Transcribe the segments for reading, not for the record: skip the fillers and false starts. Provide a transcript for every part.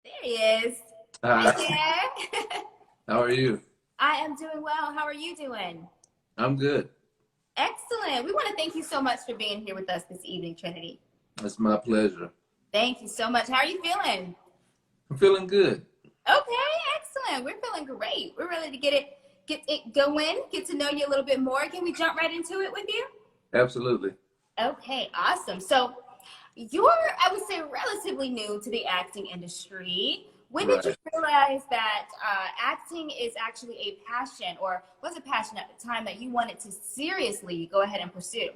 There he is. Hi Hi, there. how are you? I am doing well. How are you doing? I'm good. Excellent. We want to thank you so much for being here with us this evening, Trinity. It's my pleasure. Thank you so much. How are you feeling? I'm feeling good. Okay, excellent. We're feeling great. We're ready to get it going, get to know you a little bit more. Can we jump right into it with you? Absolutely. Okay, awesome. So you're, I would say, relatively new to the acting industry. When did you Right. realize that acting is actually a passion, or was a passion at the time that you wanted to seriously go ahead and pursue?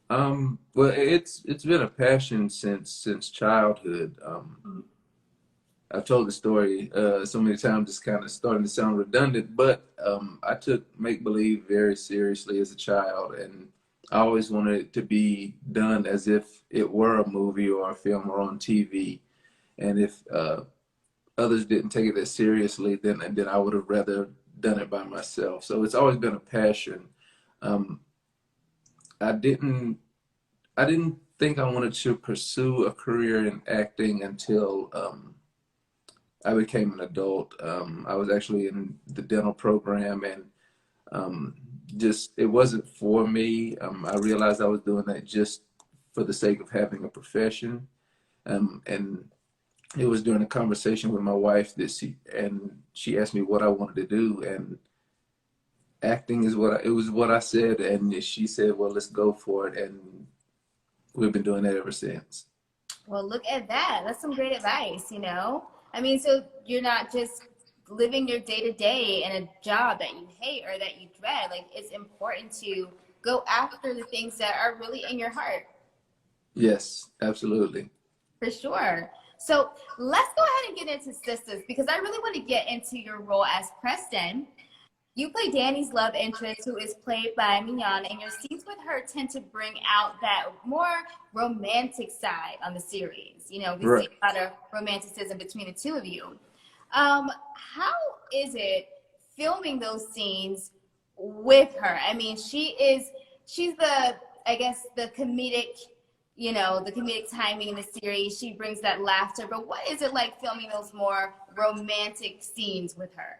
Well, it's been a passion since childhood. Mhm. I've told the story so many times it's kind of starting to sound redundant, but I took make believe very seriously as a child, and I always wanted it to be done as if it were a movie or a film or on TV. And if others didn't take it as seriously, then I would have rather done it by myself. So it's always been a passion. Um, I didn't I didn't think I wanted to pursue a career in acting until I became an adult. I was actually in the dental program, and um, just it wasn't for me. I realized I was doing that just for the sake of having a profession, and it was during a conversation with my wife and she asked me what I wanted to do, and acting is it was what I said, and she said, "Well, let's go for it," and we've been doing that ever since. Well, look at that. That's some great advice, you know? I mean, so you're not just living your day to day in a job that you hate or that you dread. Like, it's important to go after the things that are really in your heart. Yes, absolutely. For sure. So let's go ahead and get into Sisters because I really want to get into your role as Preston. You play Danny's love interest, who is played by Neonna, and your scenes with her tend to bring out that more romantic side on the series. You know, we see Right. a lot of romanticism between the two of you. How is it filming those scenes with her? I mean, she's the, I guess, the comedic, you know, the comedic timing in the series. She brings that laughter, but what is it like filming those more romantic scenes with her?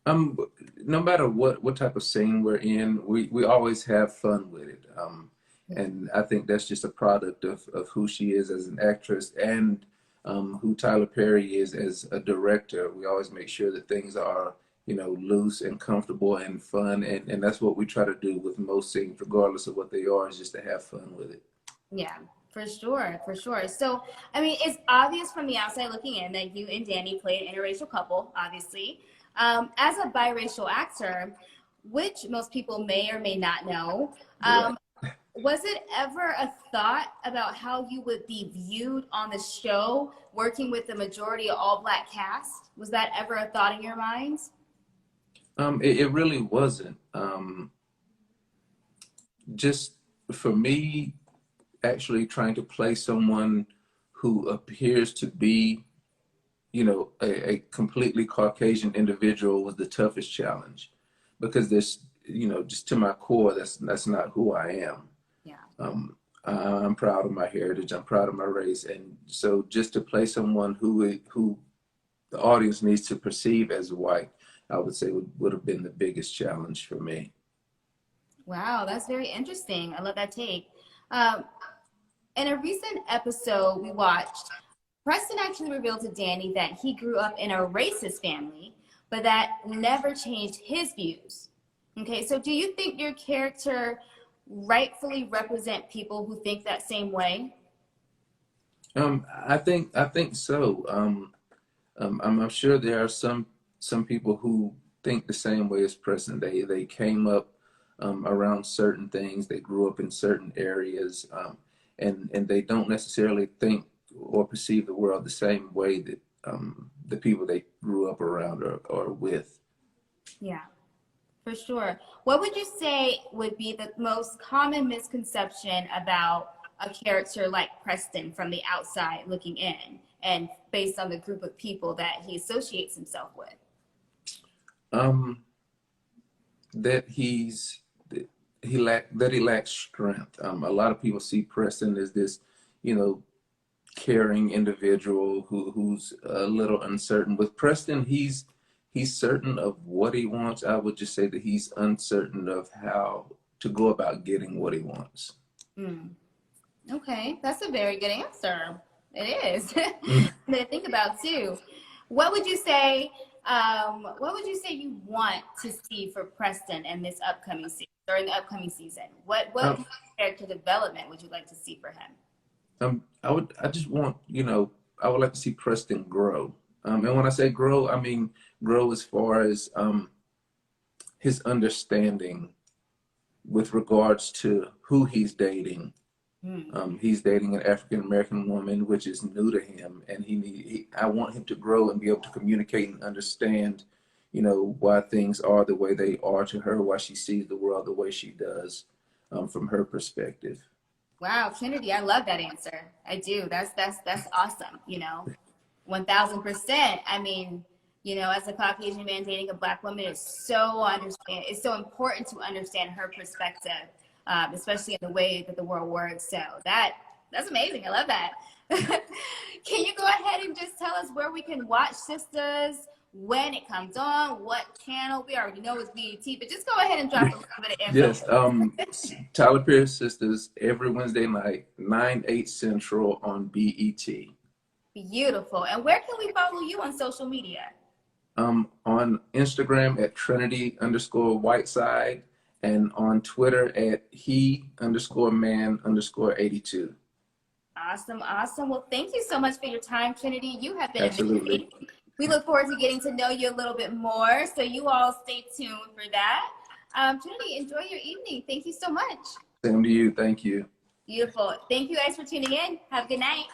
Um, no matter what type of scene we're in, we always have fun with it. And I think that's just a product of who she is as an actress and who Tyler Perry is as a director. We always make sure that things are, loose and comfortable and fun, and that's what we try to do with most scenes, regardless of what they are, is just to have fun with it. Yeah, for sure, for sure. So, I mean, it's obvious from the outside looking in that you and Danny played an interracial couple, obviously. As a biracial actor, which most people may or may not know, Right. was it ever a thought about how you would be viewed on the show working with the majority of all black cast? Was that ever a thought in your minds? It really wasn't. Just for me, actually trying to play someone who appears to be, a completely Caucasian individual was the toughest challenge because just to my core, that's not who I am. Yeah. I'm proud of my heritage. I'm proud of my race, and so just to play someone who the audience needs to perceive as white, I would say would have been the biggest challenge for me. Wow, that's very interesting. I love that take. Um, in a recent episode we watched, Preston actually revealed to Danny that he grew up in a racist family, but that never changed his views. Okay, so do you think your character rightfully represent people who think that same way? I think so. I'm sure there are some people who think the same way as Preston. They came up around certain things. They grew up in certain areas, and they don't necessarily think or perceive the world the same way that the people they grew up around or with. Yeah, for sure. What would you say would be the most common misconception about a character like Preston from the outside looking in and based on the group of people that he associates himself with? Um, that he lacks strength. A lot of people see Preston as this, you know, caring individual who's a little uncertain. With Preston, he's certain of what he wants. I would just say that he's uncertain of how to go about getting what he wants. Mm. Okay, that's a very good answer. It is. To think about too. What would you say? What would you say you want to see for Preston in this upcoming season or in the upcoming season? What character development would you like to see for him? I just want, I would like to see Preston grow. And when I say grow, I mean grow as far as his understanding with regards to who he's dating. He's dating an African American woman, which is new to him, and I want him to grow and be able to communicate and understand, why things are the way they are to her, why she sees the world the way she does, from her perspective. Wow, Trinity, I love that answer. I do. That's awesome. 1000%. I mean, as a Caucasian man dating a Black woman, it's so important to understand her perspective, especially in the way that the world works. So that's amazing. I love that. Can you go ahead and just tell us where we can watch Sistas, when it comes on, what channel? We already know it's BET, but just go ahead and drop a little bit of info. Yes, Tyler Perry's Sistas every Wednesday night, 9/8 Central on BET. Beautiful. And where can we follow you on social media? On Instagram at Trinity_Whiteside and on Twitter at he_man_82. Awesome. Well, thank you so much for your time, Trinity. You have been Absolutely. amazing. We look forward to getting to know you a little bit more. So you all stay tuned for that. Trinity, enjoy your evening. Thank you so much. Same to you. Thank you. Beautiful. Thank you guys for tuning in. Have a good night.